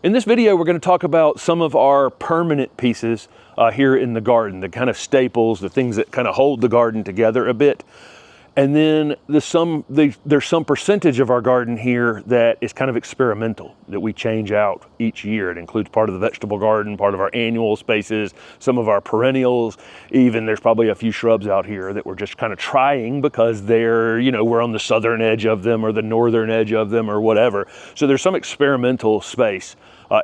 In this video, we're going to talk about some of our permanent pieces here in the garden, the kind of staples, the things that kind of hold the garden together a bit. And then there's some percentage of our garden here that is kind of experimental, that we change out each year. It includes part of the vegetable garden, part of our annual spaces, some of our perennials. Even there's probably a few shrubs out here that we're just kind of trying because they're, we're on the southern edge of them or the northern edge of them or whatever. So there's some experimental space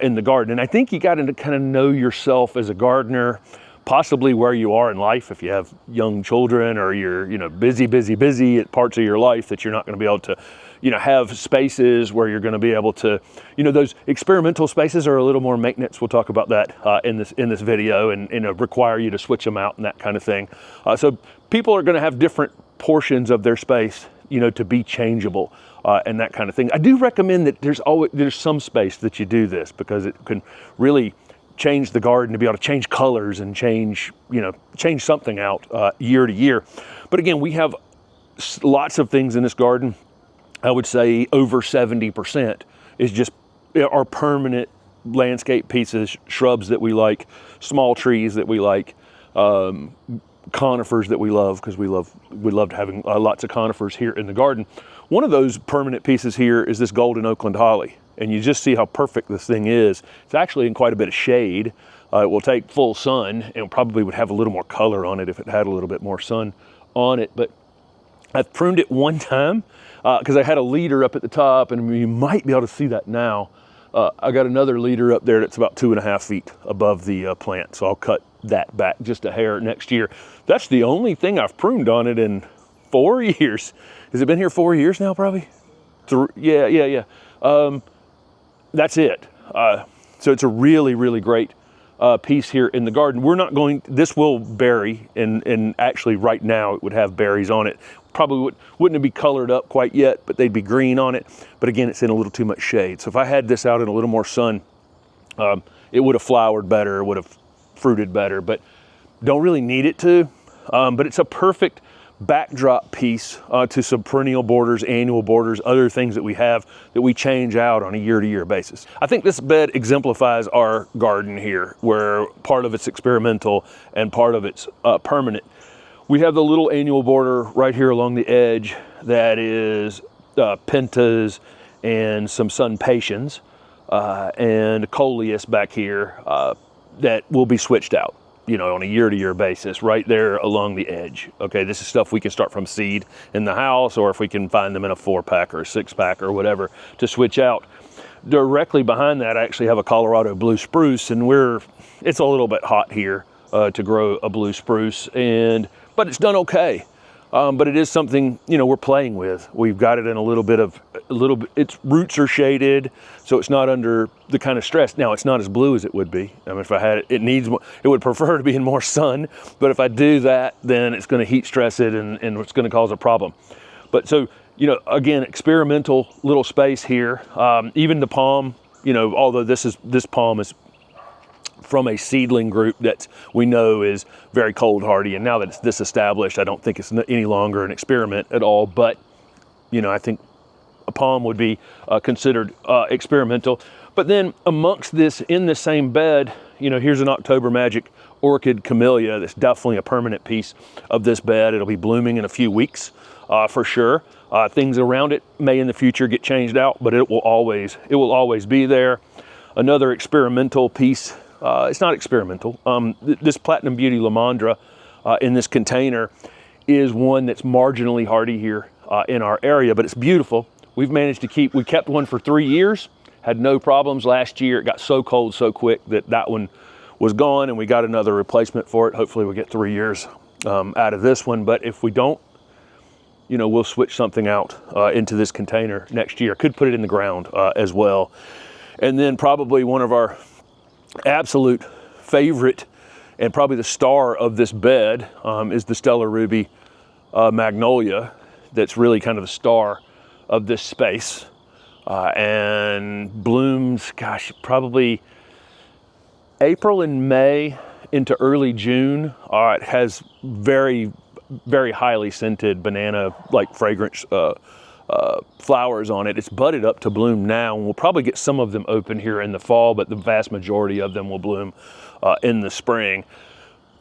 in the garden. And I think you got to kind of know yourself as a gardener, possibly where you are in life. If you have young children or you're, busy at parts of your life that you're not going to be able to, have spaces where you're going to be able to, those experimental spaces are a little more maintenance. We'll talk about that in this video and require you to switch them out and that kind of thing. So people are going to have different portions of their space, to be changeable and that kind of thing. I do recommend that there's some space that you do this because it can really change the garden, to be able to change colors and change something out year to year. But again, we have lots of things in this garden. I would say over 70% is just our permanent landscape pieces, shrubs that we like, small trees that we like, conifers that we love because we loved having lots of conifers here in the garden. One of those permanent pieces here is this golden Oakland holly. And you just see how perfect this thing is. It's actually in quite a bit of shade. It will take full sun and probably would have a little more color on it if it had a little bit more sun on it. But I've pruned it one time because I had a leader up at the top, and you might be able to see that now. I got another leader up there that's about 2.5 feet above the plant. So I'll cut that back just a hair next year. That's the only thing I've pruned on it in 4 years. Has it been here 4 years now, probably? Yeah. That's it. So it's a really, really great piece here in the garden. This will berry, and actually right now it would have berries on it. Probably wouldn't be colored up quite yet, but they'd be green on it. But again, it's in a little too much shade. So if I had this out in a little more sun, it would have flowered better, would have fruited better, but don't really need it to. But it's a perfect backdrop piece to some perennial borders, annual borders, other things that we have that we change out on a year-to-year basis. I think this bed exemplifies our garden here, where part of it's experimental and part of it's permanent. We have the little annual border right here along the edge that is pentas and some sun patiens and coleus back here that will be switched out, on a year-to-year basis, right there along the edge. Okay, this is stuff we can start from seed in the house, or if we can find them in a 4-pack or a 6-pack or whatever to switch out. Directly behind that, I actually have a Colorado blue spruce, and it's a little bit hot here to grow a blue spruce, but it's done okay. But it is something, we're playing with. We've got it in a little bit, its roots are shaded, so it's not under the kind of stress. Now, it's not as blue as it would be. I mean, if I had it, it would prefer to be in more sun, but if I do that, then it's going to heat stress it and it's going to cause a problem. But so, again, experimental little space here. Even the palm, although this palm is from a seedling group that we know is very cold hardy, and now that it's this established, I don't think it's any longer an experiment at all. But I think a palm would be considered experimental. But then amongst this, in the same bed, here's an October Magic orchid camellia that's definitely a permanent piece of this bed. It'll be blooming in a few weeks for sure. Things around it may in the future get changed out, but it will always be there. Another experimental piece. It's not experimental. This Platinum Beauty Lamandra in this container is one that's marginally hardy here in our area, but it's beautiful. We kept one for 3 years, had no problems. Last year it got so cold so quick that one was gone, and we got another replacement for it. Hopefully we'll get 3 years out of this one, but if we don't, we'll switch something out into this container next year. Could put it in the ground as well. And then probably one of our absolute favorite and probably the star of this bed is the Stellar Ruby Magnolia. That's really kind of the star of this space and blooms, probably April and May into early June. It has very, very highly scented banana like fragrance flowers on it. It's budded up to bloom now, and we'll probably get some of them open here in the fall, but the vast majority of them will bloom in the spring.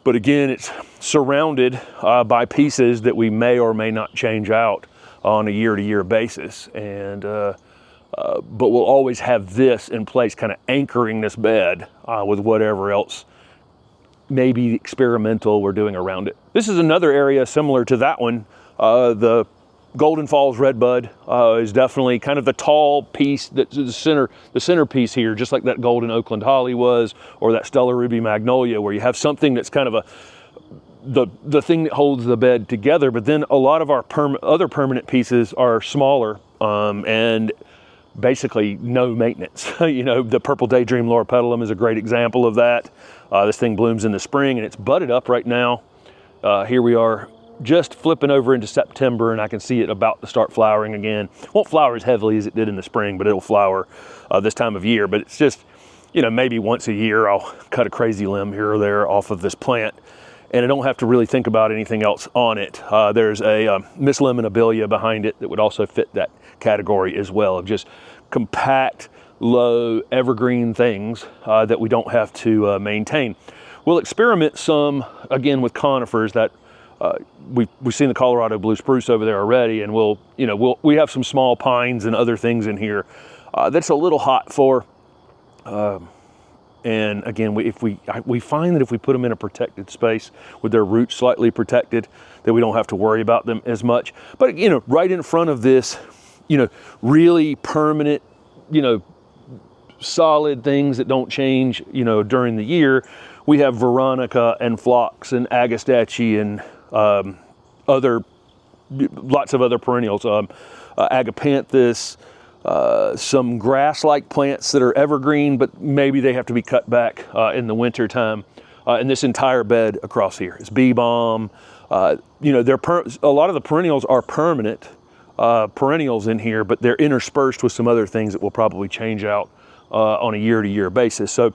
But again, it's surrounded by pieces that we may or may not change out on a year-to-year basis. And but we'll always have this in place, kind of anchoring this bed with whatever else maybe experimental we're doing around it. This is another area similar to that one. The Golden Falls Redbud is definitely kind of the tall piece, that's the centerpiece here, just like that Golden Oakland Holly was, or that Stella Ruby Magnolia, where you have something that's kind of the thing that holds the bed together. But then a lot of our other permanent pieces are smaller and basically no maintenance. You know, the Purple Daydream Loropetalum is a great example of that. This thing blooms in the spring and it's budded up right now. Here we are just flipping over into September, and I can see it about to start flowering again. Won't flower as heavily as it did in the spring, but it'll flower this time of year. But it's just, you know, maybe once a year I'll cut a crazy limb here or there off of this plant, and I don't have to really think about anything else on it. There's a Miss Lemonabilia behind it that would also fit that category as well, of just compact, low, evergreen things that we don't have to maintain. We'll experiment some, again, with conifers. That we've seen the Colorado blue spruce over there already, and we have some small pines and other things in here that's a little hot for. And again, we find that if we put them in a protected space with their roots slightly protected, that we don't have to worry about them as much. But you know, right in front of this, you know, really permanent, you know, solid things that don't change, you know, during the year, we have Veronica and Phlox and Agastache and lots of other perennials, Agapanthus, some grass-like plants that are evergreen, but maybe they have to be cut back in the winter time. And this entire bed across here is bee balm. You know, a lot of the perennials are permanent perennials in here, but they're interspersed with some other things that will probably change out on a year-to-year basis. So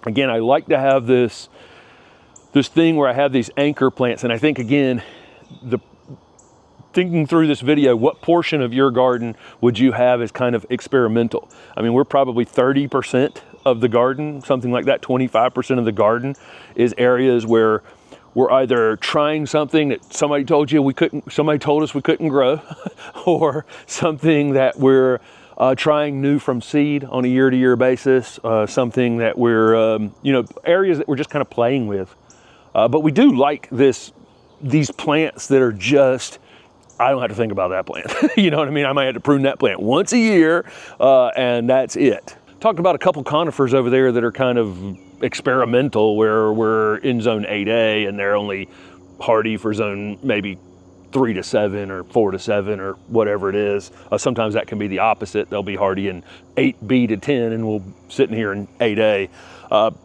again, I like to have this thing where I have these anchor plants, and I think, again, thinking through this video, what portion of your garden would you have as kind of experimental? I mean, we're probably 30% of the garden, something like that. 25% of the garden is areas where we're either trying something that somebody told us we couldn't grow, or something that we're trying new from seed on a year-to-year basis, something that we're, you know, areas that we're just kind of playing with. But we do like these plants that are just, I don't have to think about that plant. You know what I mean? I might have to prune that plant once a year, and that's it. Talked about a couple conifers over there that are kind of experimental, where we're in zone 8A and they're only hardy for zone maybe 3 to 7 or 4 to 7 or whatever it is. Sometimes that can be the opposite. They'll be hardy in 8B to 10, and we'll sitting here in 8A.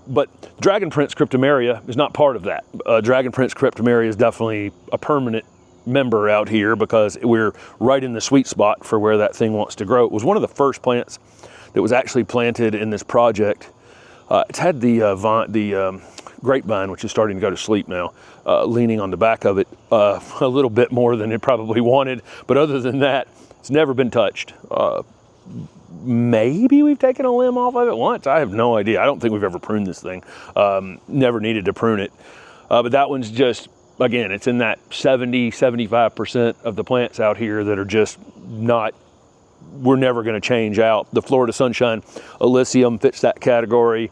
But Dragon Prince Cryptomeria is not part of that. Dragon Prince Cryptomeria is definitely a permanent member out here because we're right in the sweet spot for where that thing wants to grow. It was one of the first plants that was actually planted in this project. It's had the grapevine, which is starting to go to sleep now, leaning on the back of it a little bit more than it probably wanted. But other than that, it's never been touched. Maybe we've taken a limb off of it once. I have no idea. I don't think we've ever pruned this thing. Never needed to prune it. But that one's just, again, it's in that 75% of the plants out here that are just not, we're never going to change out. The Florida Sunshine Elysium fits that category.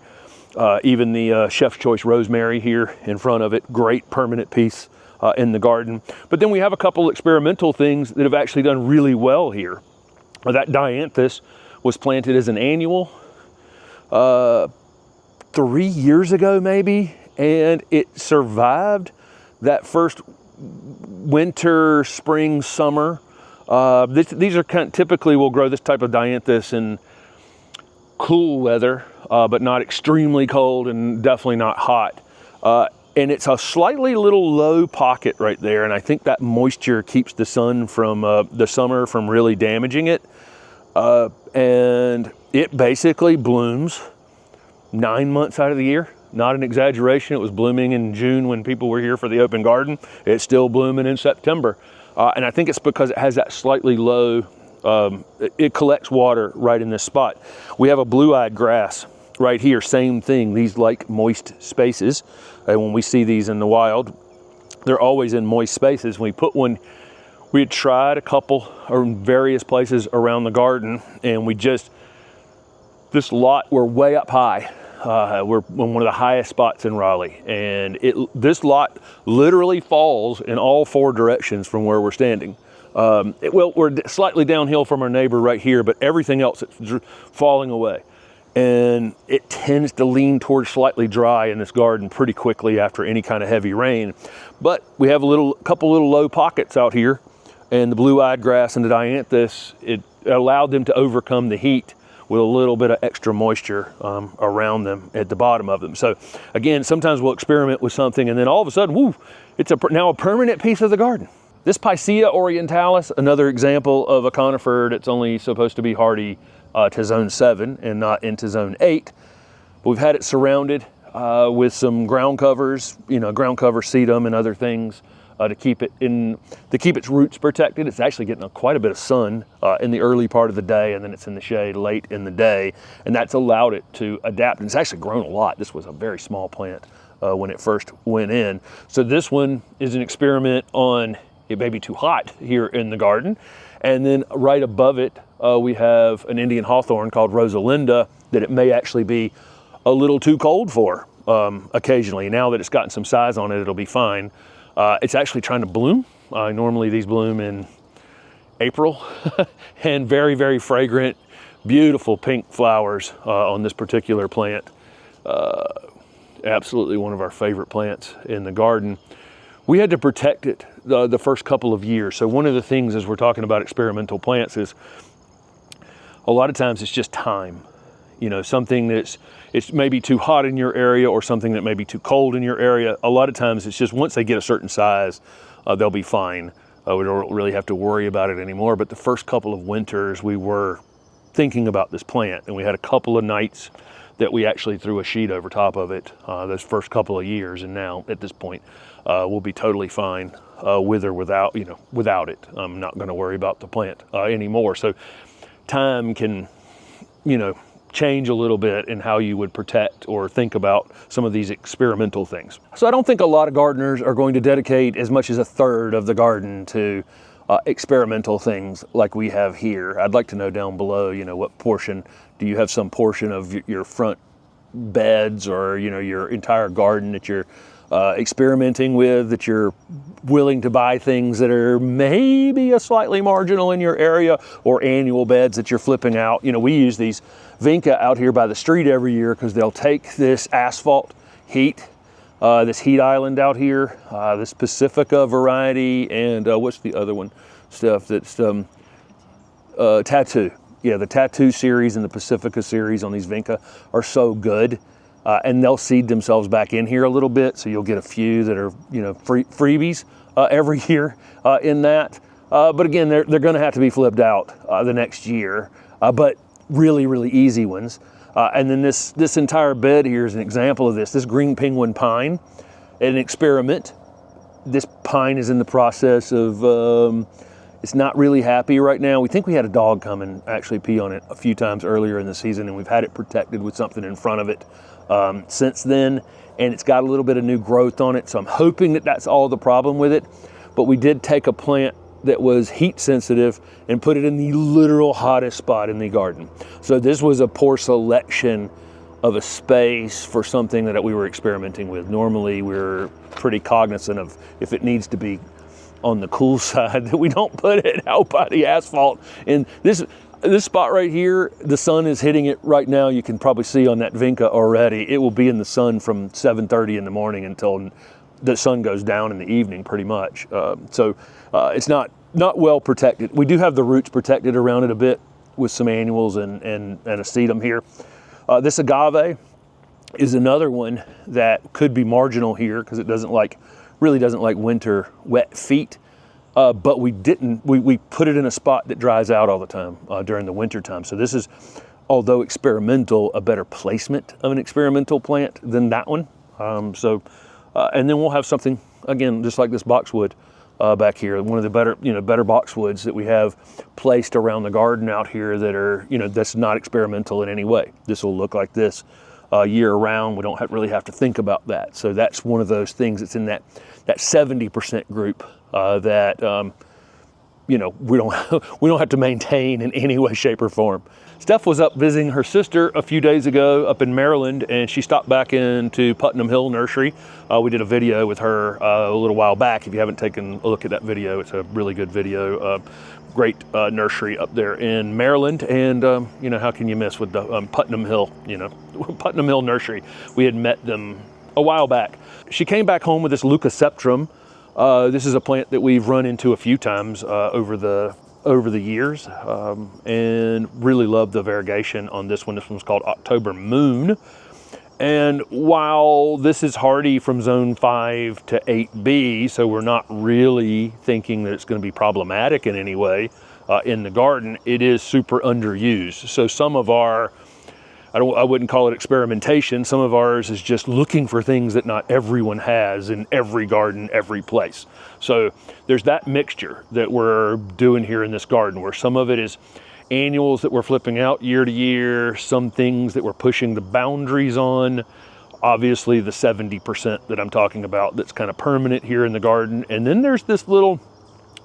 Even the Chef's Choice Rosemary here in front of it, great permanent piece in the garden. But then we have a couple experimental things that have actually done really well here. That Dianthus was planted as an annual 3 years ago maybe, and it survived that first winter, spring, summer. These are kind of, typically we'll grow this type of Dianthus in cool weather, but not extremely cold and definitely not hot. And it's a slightly little low pocket right there, and I think that moisture keeps the sun from the summer from really damaging it. And it basically blooms 9 months out of the year. Not an exaggeration. It was blooming in June when people were here for the open garden. It's still blooming in September. And I think it's because it has that slightly low it collects water right in this spot. We have a blue-eyed grass right here, same thing. These like moist spaces. And when we see these in the wild, they're always in moist spaces. When we put one, we had tried a couple or various places around the garden, and this lot, we're way up high. We're in one of the highest spots in Raleigh, and this lot literally falls in all 4 directions from where we're standing. Well, we're slightly downhill from our neighbor right here, but everything else is falling away. And it tends to lean towards slightly dry in this garden pretty quickly after any kind of heavy rain. But we have a couple little low pockets out here, and the blue-eyed grass and the dianthus, it allowed them to overcome the heat with a little bit of extra moisture around them at the bottom of them. So again, sometimes we'll experiment with something and then all of a sudden, woo, it's now a permanent piece of the garden. This Picea orientalis, another example of a conifer that's only supposed to be hardy to zone 7 and not into zone 8. But we've had it surrounded with some ground covers, ground cover sedum and other things to keep its roots protected. It's actually getting quite a bit of sun in the early part of the day, and then it's in the shade late in the day, and that's allowed it to adapt. And it's actually grown a lot. This was a very small plant when it first went in. So this one is an experiment on it may be too hot here in the garden. And then right above it, we have an Indian hawthorn called Rosalinda that it may actually be a little too cold for occasionally. Now that it's gotten some size on it, it'll be fine. It's actually trying to bloom. Normally these bloom in April and very, very fragrant, beautiful pink flowers on this particular plant. Absolutely one of our favorite plants in the garden. We had to protect it the first couple of years. So one of the things as we're talking about experimental plants is a lot of times it's just time. Something it's maybe too hot in your area or something that may be too cold in your area. A lot of times it's just once they get a certain size, they'll be fine. We don't really have to worry about it anymore. But the first couple of winters, we were thinking about this plant, and we had a couple of nights that we actually threw a sheet over top of it those first couple of years. And now at this point, we'll be totally fine with or without it. I'm not going to worry about the plant anymore. So time can, change a little bit in how you would protect or think about some of these experimental things. So I don't think a lot of gardeners are going to dedicate as much as a third of the garden to experimental things like we have here. I'd like to know down below, what portion, do you have some portion of your front beds or, your entire garden that you're experimenting with, that you're willing to buy things that are maybe a slightly marginal in your area, or annual beds that you're flipping out. We use these vinca out here by the street every year because they'll take this asphalt heat, this heat island out here, this Pacifica variety, and what's the other one? Stuff that's Tattoo. Yeah, the Tattoo series and the Pacifica series on these vinca are so good. And they'll seed themselves back in here a little bit, so you'll get a few that are, freebies every year in that. But again, they're going to have to be flipped out the next year, but really, really easy ones. And then this entire bed here is an example of this. This green penguin pine, an experiment. This pine is in the process of, it's not really happy right now. We think we had a dog come and actually pee on it a few times earlier in the season, and we've had it protected with something in front of it since then, and it's got a little bit of new growth on it, so I'm hoping that that's all the problem with it. But we did take a plant that was heat sensitive and put it in the literal hottest spot in the garden. So this was a poor selection of a space for something that we were experimenting with. Normally we're pretty cognizant of if it needs to be on the cool side that we don't put it out by the asphalt. And this spot right here, the sun is hitting it right now. You can probably see on that vinca already. It will be in the sun from 7:30 in the morning until the sun goes down in the evening, pretty much. So it's not well protected. We do have the roots protected around it a bit with some annuals and a sedum here. This agave is another one that could be marginal here because it really doesn't like winter wet feet. But we put it in a spot that dries out all the time during the winter time. So this is, although experimental, a better placement of an experimental plant than that one. And then we'll have something, again, just like this boxwood, back here. One of the better, better boxwoods that we have placed around the garden out here that are, that's not experimental in any way. This will look like this year round. We don't really have to think about that. So that's one of those things that's in that 70% group that we don't have to maintain in any way, shape, or form. Steph was up visiting her sister a few days ago up in Maryland, and she stopped back into Putnam Hill Nursery. We did a video with her a little while back. If you haven't taken a look at that video, it's a really good video. Great nursery up there in Maryland, and how can you miss with the Putnam Hill, Putnam Hill Nursery. We had met them a while back. She came back home with this leucoceptrum. This is a plant that we've run into a few times over the years, and really love the variegation on this one. This one's called October Moon. And while this is hardy from zone 5 to 8B, so we're not really thinking that it's going to be problematic in any way in the garden, it is super underused. So some of our, I wouldn't call it experimentation, some of ours is just looking for things that not everyone has in every garden, every place. So there's that mixture that we're doing here in this garden, where some of it is annuals that we're flipping out year to year, some things that we're pushing the boundaries on. Obviously the 70% that I'm talking about that's kind of permanent here in the garden. And then there's this little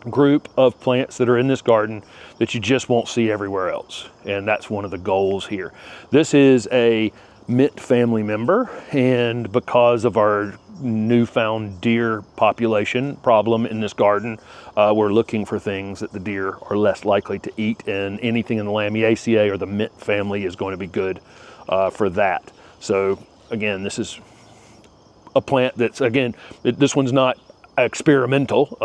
group of plants that are in this garden that you just won't see everywhere else. And that's one of the goals here. This is a mint family member, and because of our newfound deer population problem in this garden, we're looking for things that the deer are less likely to eat, and anything in the Lamiaceae or the mint family is going to be good for that. So again, this is a plant that's, again, this one's not experimental.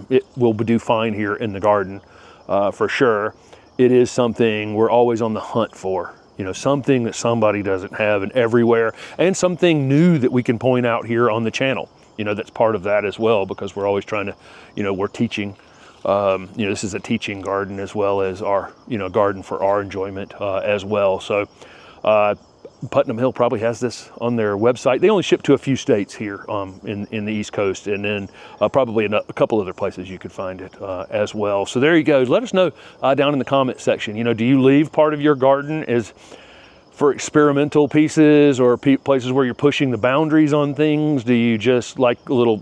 It will do fine here in the garden for sure. It is something we're always on the hunt for. Something that somebody doesn't have and everywhere, and something new that we can point out here on the channel. That's part of that as well, because we're always trying to, we're teaching. This is a teaching garden as well as our, garden for our enjoyment as well. So Putnam Hill probably has this on their website. They only ship to a few states here in the East Coast, and then probably a couple other places you could find it as well. So there you go. Let us know down in the comment section. Do you leave part of your garden as for experimental pieces or places where you're pushing the boundaries on things? Do you just like a little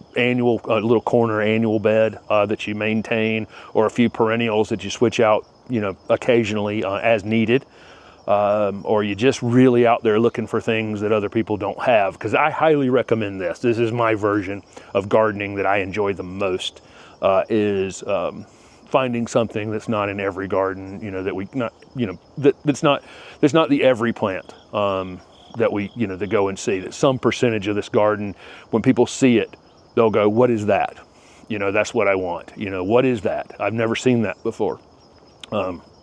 corner annual bed that you maintain, or a few perennials that you switch out, occasionally as needed? Or you just really out there looking for things that other people don't have? Because I highly recommend this. This is my version of gardening that I enjoy the most, is finding something that's not in every garden, that's not the every plant that we, that go and see. That some percentage of this garden, when people see it, they'll go, what is that? That's what I want. What is that? I've never seen that before.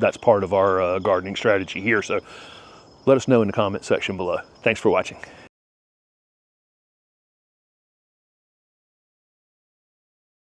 That's part of our gardening strategy here. So let us know in the comment section below. Thanks for watching.